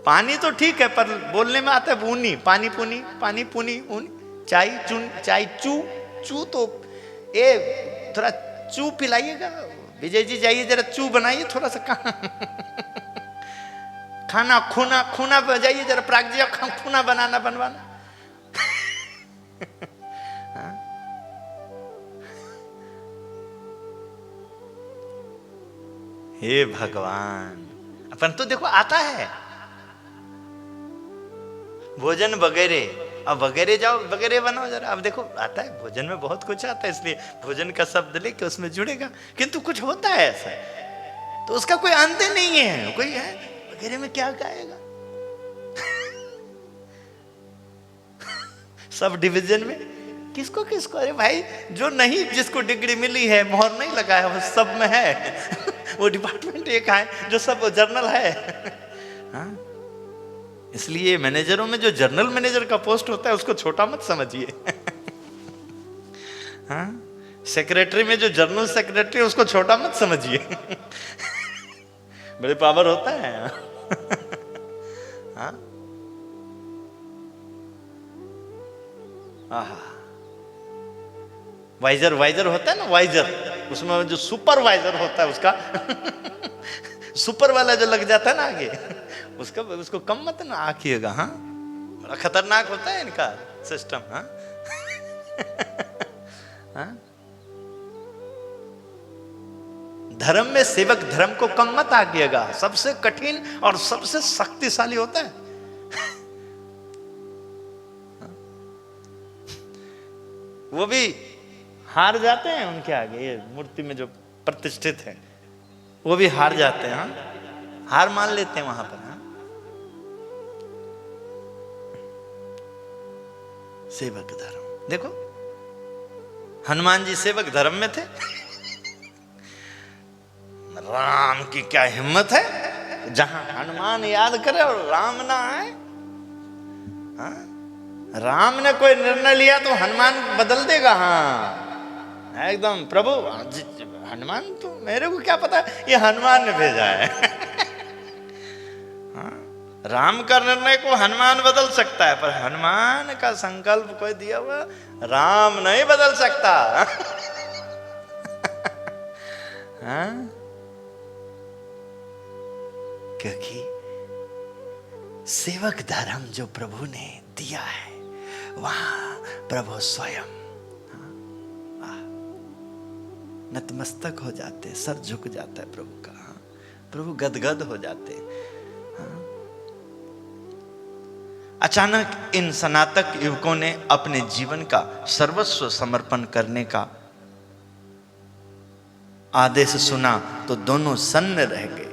पानी तो ठीक है, पर बोलने में आता है ऊनी, पानी पुनी, पानी पुनी, ऊनी, चाय चुन, चाय चू, चू तो ये थोड़ा चू पिलाइएगा विजय जी, जाइए जरा चू बनाइए थोड़ा सा, खाना खूना, खूना जाइए जरा प्राग्ज्य खूना बनवाना। हे भगवान, अपन तो देखो आता है भोजन वगैरह, अब वगैरह जाओ, वगैरह बनाओ जरा, अब देखो आता है भोजन में बहुत कुछ आता है, इसलिए भोजन का शब्द लेके उसमें जुड़ेगा, किंतु कुछ होता है ऐसा, तो उसका कोई अंत नहीं है, कोई है वगैरह में क्या गाएगा। सब डिवीजन में किसको किसको, अरे भाई जो नहीं, जिसको डिग्री मिली है, मोहर नहीं लगा है, वो सब में है। वो डिपार्टमेंट एक है जो सब जर्नल है, हाँ? इसलिए मैनेजरों में जो जनरल मैनेजर का पोस्ट होता है उसको छोटा मत समझिए। हाँ? सेक्रेटरी में जो जनरल सेक्रेटरी उसको छोटा मत समझिए। बड़े पावर होता है। हाँ? वाइजर होता है ना, वाइजर, उसमें जो सुपरवाइजर होता है उसका सुपर वाला जो लग जाता है ना आगे, उसका, उसको कम मत ना आखिएगा, हाँ? बड़ा खतरनाक होता है इनका सिस्टम, हाँ? हाँ? धर्म में सेवक धर्म को कम मत आखिएगा, सबसे कठिन और सबसे शक्तिशाली होता है। वो भी हार जाते हैं उनके आगे, ये मूर्ति में जो प्रतिष्ठित है वो भी हार जाते हैं, हाँ? हार मान लेते हैं वहां पर, हाँ? सेवक धर्म देखो, हनुमान जी सेवक धर्म में थे। राम की क्या हिम्मत है, जहां हनुमान याद करे और राम ना आए, हाँ? राम ने कोई निर्णय लिया तो हनुमान बदल देगा, हाँ? एकदम प्रभु, हनुमान तो, मेरे को क्या पता, ये हनुमान ने भेजा है। हाँ? राम का निर्णय को हनुमान बदल सकता है, पर हनुमान का संकल्प कोई दिया हुआ राम नहीं बदल सकता। हाँ? क्योंकि सेवक धर्म जो प्रभु ने दिया है, वहां प्रभु स्वयं नतमस्तक हो जाते, सर झुक जाता है प्रभु का, हाँ? प्रभु गदगद हो जाते, हाँ? अचानक इन स्नातक युवकों ने अपने जीवन का सर्वस्व समर्पण करने का आदेश सुना तो दोनों सन्न रह गए।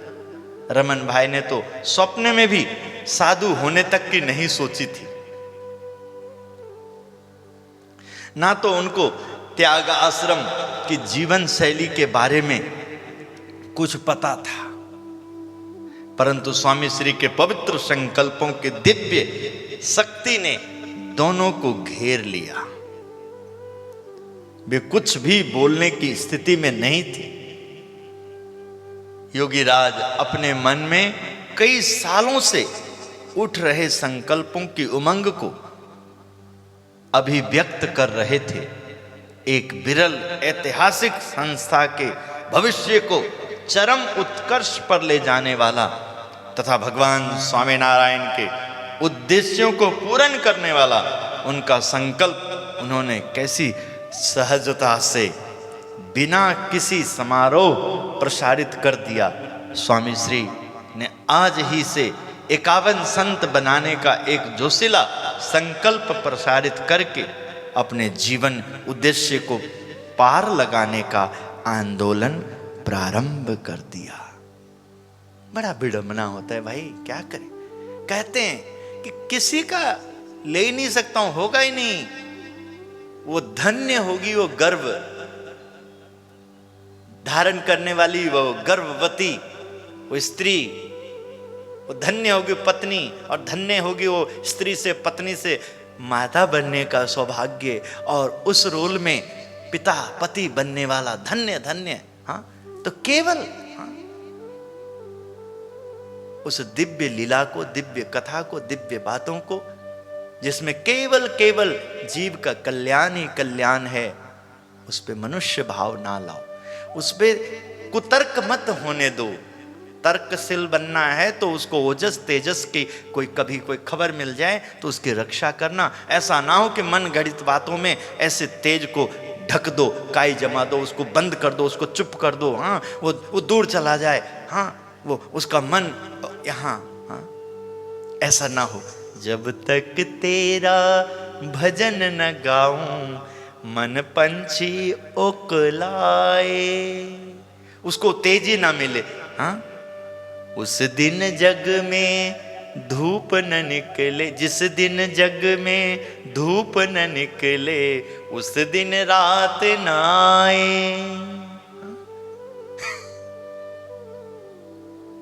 रमन भाई ने तो स्वप्न में भी साधु होने तक की नहीं सोची थी, ना तो उनको त्याग आश्रम की जीवन शैली के बारे में कुछ पता था, परंतु स्वामी श्री के पवित्र संकल्पों के दिव्य शक्ति ने दोनों को घेर लिया। वे कुछ भी बोलने की स्थिति में नहीं थे। योगीराज अपने मन में कई सालों से उठ रहे संकल्पों की उमंग को अभिव्यक्त कर रहे थे। एक विरल ऐतिहासिक संस्था के भविष्य को चरम उत्कर्ष पर ले जाने वाला तथा भगवान स्वामीनारायण के उद्देश्यों को पूर्ण करने वाला उनका संकल्प उन्होंने कैसी सहजता से बिना किसी समारोह प्रसारित कर दिया। स्वामी श्री ने आज ही से 51 संत बनाने का एक जोशीला संकल्प प्रसारित करके अपने जीवन उद्देश्य को पार लगाने का आंदोलन प्रारंभ कर दिया। बड़ा विडंबना होता है भाई, क्या करें। कहते हैं कि किसी का ले ही नहीं सकता हूं, होगा ही नहीं। वो धन्य होगी वो गर्भ धारण करने वाली, वो गर्भवती वो स्त्री, वो धन्य होगी पत्नी, और धन्य होगी वो स्त्री से, पत्नी से माता बनने का सौभाग्य, और उस रोल में पिता पति बनने वाला धन्य धन्य। हाँ, तो केवल उस दिव्य लीला को, दिव्य कथा को, दिव्य बातों को, जिसमें केवल केवल जीव का कल्याण ही कल्याण है, उस पे मनुष्य भाव ना लाओ, उस पे कुतर्क मत होने दो। तर्कशील बनना है तो उसको ओजस तेजस की कभी कोई खबर मिल जाए तो उसकी रक्षा करना। ऐसा ना हो कि मन गढ़ित बातों में ऐसे तेज को ढक दो, काई जमा दो, उसको बंद कर दो, उसको चुप कर दो। हाँ, वो दूर चला जाए। हाँ, वो उसका मन यहाँ। हाँ, ऐसा ना हो। जब तक तेरा भजन न गाऊं मन पंछी ओकलाए, उसको तेजी ना मिले। हाँ, उस दिन जग में धूप न निकले, जिस दिन जग में धूप न निकले उस दिन रात न आए।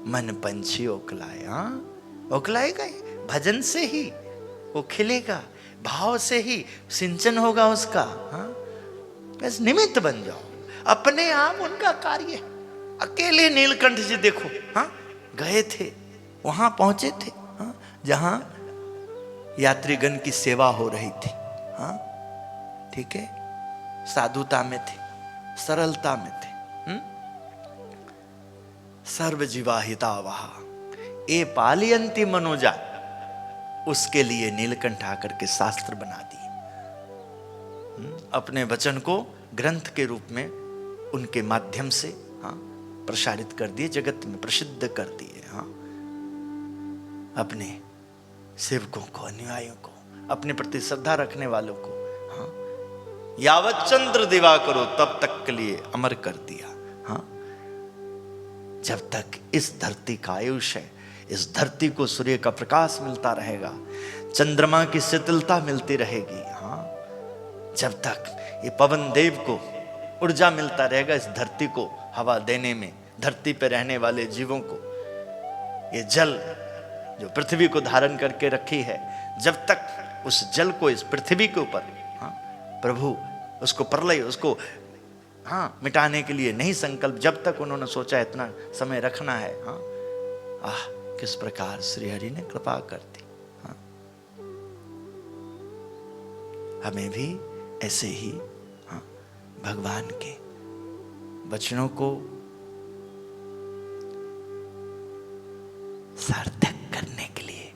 मन पंछी ओकलाए। हाँ, ओकलाएगा ही, भजन से ही वो खिलेगा, भाव से ही सिंचन होगा उसका। हाँ, बस निमित्त बन जाओ, अपने आप उनका कार्य। अकेले नीलकंठ जी देखो, हाँ, गए थे, वहां पहुंचे थे, हाँ, जहां यात्रीगण की सेवा हो रही थी। हाँ, ठीक है, साधुता में थे, सरलता में थे। सर्व जीवा हितावहा ए पालयंती मनोजा, उसके लिए नीलकंठ आकर के शास्त्र बना दिए। अपने वचन को ग्रंथ के रूप में उनके माध्यम से, हाँ, प्रसारित कर दिए, जगत में प्रसिद्ध कर दिए। हाँ, अपने सेवकों को, अनुयायियों को, अपने प्रति श्रद्धा रखने वालों को, हाँ, यावत चंद्र दिवा करो तब तक के लिए अमर कर दिया। हाँ, जब तक इस धरती का आयुष है, इस धरती को सूर्य का प्रकाश मिलता रहेगा, चंद्रमा की शीतलता मिलती रहेगी। हाँ, जब तक ये पवन देव को ऊर्जा मिलता रहेगा, इस धरती को हवा देने में, धरती पर रहने वाले जीवों को, ये जल जो पृथ्वी को धारण करके रखी है, जब तक उस जल को इस पृथ्वी के ऊपर, हाँ, प्रभु उसको प्रलय, उसको, हाँ, मिटाने के लिए नहीं संकल्प, जब तक उन्होंने सोचा इतना समय रखना है। हाँ, आह, किस प्रकार श्री हरि ने कृपा कर दी। हाँ, हमें भी ऐसे ही, हाँ, भगवान के वचनों को सार्थक करने के लिए,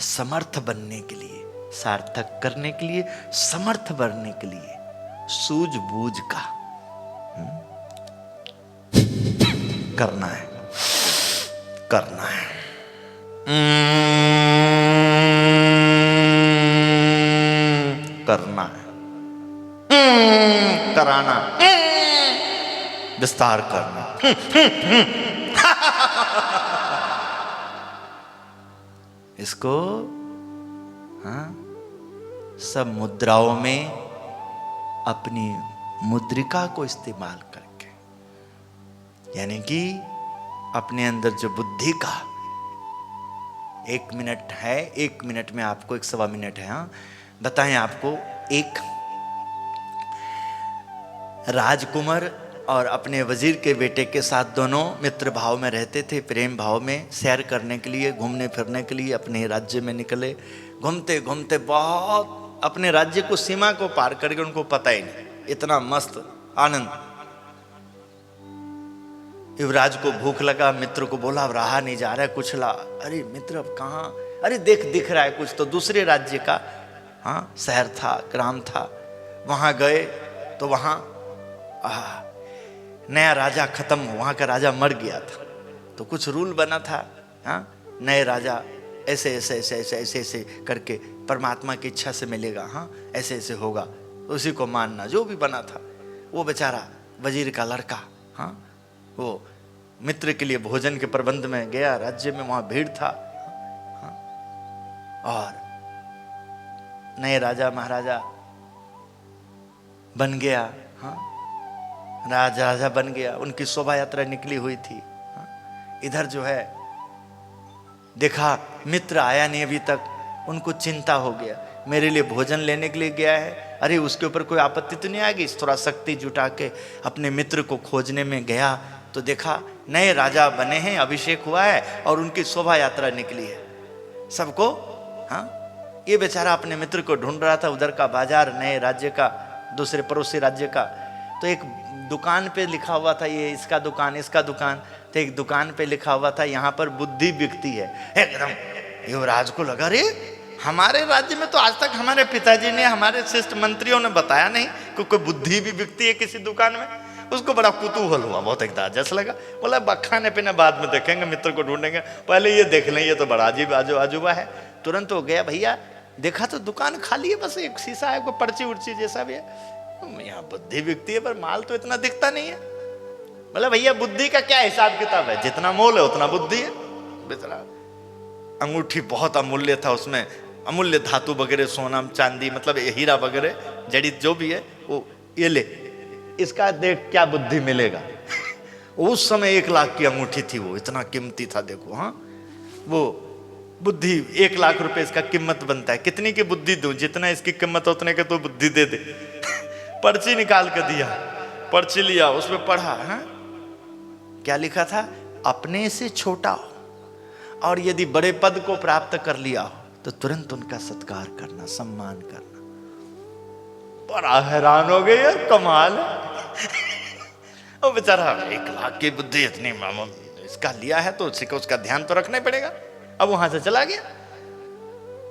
समर्थ बनने के लिए, सार्थक करने के लिए, समर्थ बनने के लिए सूझबूझ का करना है, करना है। करना है, कराना, विस्तार करना। इसको, हाँ, सब मुद्राओं में अपनी मुद्रिका को इस्तेमाल करके, यानी कि अपने अंदर जो बुद्धि का 1 मिनट है, 1 मिनट में आपको 1 मिनट है। हाँ बताएं आपको, एक राजकुमार और अपने वजीर के बेटे के साथ दोनों मित्र भाव में रहते थे, प्रेम भाव में। सैर करने के लिए, घूमने फिरने के लिए अपने राज्य में निकले। घूमते घूमते बहुत अपने राज्य को, सीमा को पार करके, उनको पता ही नहीं, इतना मस्त आनंद। युवराज को भूख लगा, मित्र को बोला अब रहा नहीं जा रहा है, कुछ ला। अरे मित्र अब कहाँ, अरे देख दिख रहा है कुछ तो, दूसरे राज्य का हाँ शहर था, ग्राम था। वहां गए तो वहां नया राजा खत्म, वहां का राजा मर गया था, तो कुछ रूल बना था। हाँ नए राजा ऐसे ऐसे ऐसे ऐसे ऐसे ऐसे करके परमात्मा की इच्छा से मिलेगा, हाँ ऐसे ऐसे होगा, उसी को मानना, जो भी बना था। वो बेचारा वजीर का लड़का हाँ वो मित्र के लिए भोजन के प्रबंध में गया राज्य में, वहां भीड़ था। हाँ, और नए राजा महाराजा बन गया। हाँ राजा बन गया, उनकी शोभा यात्रा निकली हुई थी। हाँ, इधर जो है देखा मित्र आया नहीं अभी तक, उनको चिंता हो गया, मेरे लिए भोजन लेने के लिए गया है, अरे उसके ऊपर कोई आपत्ति तो नहीं आएगी। थोड़ा शक्ति जुटा के अपने मित्र को खोजने में गया तो देखा नए राजा बने हैं, अभिषेक हुआ है और उनकी शोभा यात्रा निकली है सबको। हाँ ये बेचारा अपने मित्र को ढूंढ रहा था, उधर का बाजार, नए राज्य का, दूसरे पड़ोसी राज्य का। तो एक दुकान पे लिखा हुआ था, ये इसका दुकान, इसका दुकान। तो एक दुकान पे लिखा हुआ था यहाँ पर बुद्धि बिकती है। एकदम युवराज को लगा रे हमारे राज्य में तो आज तक हमारे पिताजी ने, हमारे श्रेष्ठ मंत्रियों ने बताया नहीं कि कोई बुद्धि भी बिकती है किसी दुकान में। उसको बड़ा कुतूहल हुआ, बहुत एकदम जैसा लगा। बोला खाने पीने बाद में देखेंगे, मित्र को ढूंढेंगे, पहले ये देख लें, ये तो बड़ा अजीब अजूबा है। तुरंत हो गया, भैया देखा तो दुकान खाली है, बस एक शीशा है, कोई पर्ची उर्ची जैसा भी है, यहाँ बुद्धि बिकती है पर माल तो इतना दिखता नहीं है। बोला भैया बुद्धि का क्या हिसाब किताब है, जितना मोल है उतना बुद्धि है। बेचारा अंगूठी बहुत अमूल्य था, उसमें अमूल्य धातु वगैरह, सोना चांदी, मतलब हीरा वगैरह जड़ित जो भी है वो, ये ले, इसका देख क्या बुद्धि मिलेगा। उस समय 1 लाख की अंगूठी थी, वो इतना कीमती था देखो। हाँ वो बुद्धि 1 लाख रुपए इसका कीमत बनता है। कितनी की बुद्धि दूं, जितना इसकी कीमत उतने के तो बुद्धि दे दे। पर्ची निकाल कर दिया, पर्ची लिया, उसमें पढ़ा। हाँ क्या लिखा था, अपने से छोटा हो और यदि बड़े पद को प्राप्त कर लिया हो तो तुरंत उनका सत्कार करना, सम्मान करना। बड़ा हैरान हो गए यार, कमाल है। और बेचारा 1 लाख की बुद्धि इतनी इसका लिया है तो उसी को, उसका ध्यान तो रखना ही पड़ेगा। अब वहां से चला गया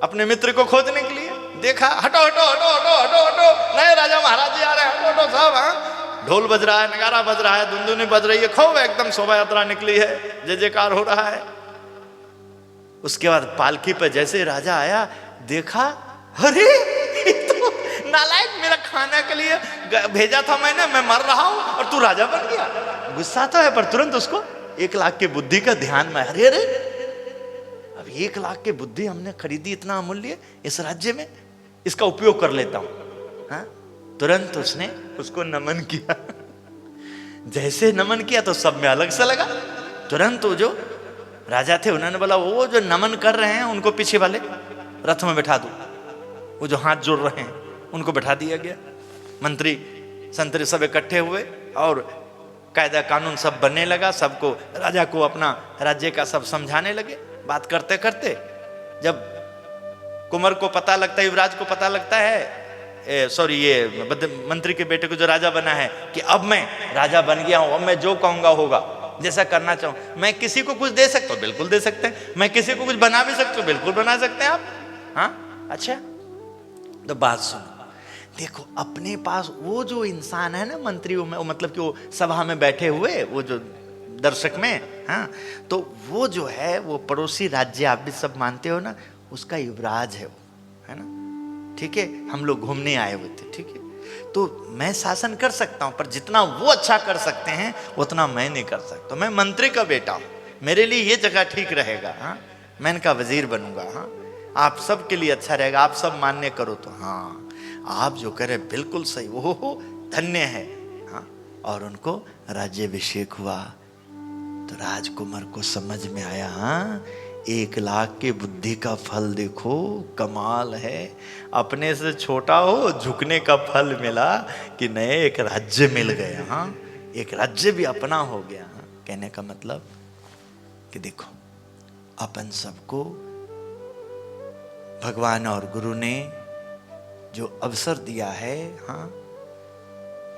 अपने मित्र को खोजने के लिए। देखा, हटो हटो हटो हटो हटो हटो, नए राजा महाराज जी आ रहे हैं, हटो हटो साहब। हाँ ढोल बज रहा है, नगारा बज रहा है, धुंधुनी बज रही है, खूब एकदम शोभा यात्रा निकली है, जय जयकार हो रहा है। उसके बाद पालकी पर जैसे राजा आया, देखा अरे तो नालायक, मेरा खाने के लिए भेजा था मैंने, मैं मर रहा हूं और तू राजा बन गया। गुस्सा तो है पर तुरंत उसको 1 लाख की बुद्धि का ध्यान में, अरे अरे अब 1 लाख की बुद्धि हमने खरीदी, इतना अमूल्य इस राज्य में, इसका उपयोग कर लेता हूं। हाँ तुरंत उसने उसको नमन किया। जैसे नमन किया तो सब में अलग सा लगा। तुरंत वो जो राजा थे उन्होंने बोला, वो जो नमन कर रहे हैं उनको पीछे वाले रथ में बैठा दो, वो जो हाथ जोड़ रहे हैं उनको बैठा दिया गया। मंत्री संतरी सब इकट्ठे हुए और कायदा कानून सब बनने लगा। सबको, राजा को अपना राज्य का सब समझाने लगे। बात करते करते जब कुंवर को पता लगता है, युवराज को पता लगता है, सॉरी ये मंत्री के बेटे को जो राजा बना है, कि अब मैं राजा बन गया हूं, अब मैं जो कहूंगा होगा, जैसा करना चाहूं। मैं किसी को कुछ दे सकता हूं, बिल्कुल दे सकते हैं। मैं किसी को कुछ बना भी सकता हूं, बिल्कुल बना सकते हैं आप। हाँ अच्छा, तो बात सुनो, देखो अपने पास वो जो इंसान है ना मंत्रियों में, मतलब कि वो सभा में बैठे हुए वो जो दर्शक में, हाँ तो वो जो है वो पड़ोसी राज्य, आप भी सब मानते हो ना, उसका युवराज है वो, है ना, ठीक है। हम लोग घूमने आए हुए थे, ठीक है। तो मैं शासन कर सकता हूं, पर जितना वो अच्छा कर सकते हैं उतना मैं नहीं कर सकता। मैं मंत्री का बेटा हूं, मेरे लिए ये जगह ठीक रहेगा। हाँ मैं इनका वजीर बनूंगा। हाँ आप सब के लिए अच्छा रहेगा, आप सब मान्य करो तो। हाँ आप जो करे बिल्कुल सही, वो धन्य है। हाँ और उनको राज्याभिषेक हुआ तो राजकुमार को समझ में आया, हाँ 1,00,000 के बुद्धि का फल देखो, कमाल है। अपने से छोटा हो, झुकने का फल मिला कि नए एक राज्य मिल गया। हाँ, एक राज्य भी अपना हो गया। हाँ? कहने का मतलब कि देखो, अपन सबको भगवान और गुरु ने जो अवसर दिया है, हाँ,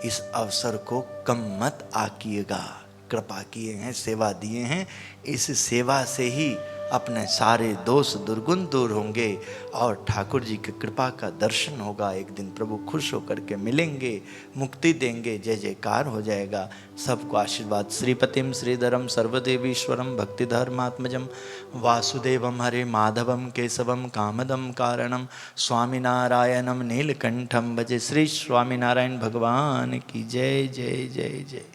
इस अवसर को कम मत आकिएगा। कृपा किए हैं, सेवा दिए हैं, इस सेवा से ही अपने सारे दोष दुर्गुण दूर होंगे और ठाकुर जी की कृपा का दर्शन होगा। एक दिन प्रभु खुश होकर के मिलेंगे, मुक्ति देंगे, जय जयकार हो जाएगा। सबको आशीर्वाद। श्रीपतिम श्रीधरम सर्वदेवीश्वरम भक्तिधर्मात्मजम वासुदेवम हरे माधवम केशवम कामदम कारणम स्वामीनारायणम नीलकंठम भजे। श्री स्वामीनारायण भगवान की जय जय जय जय।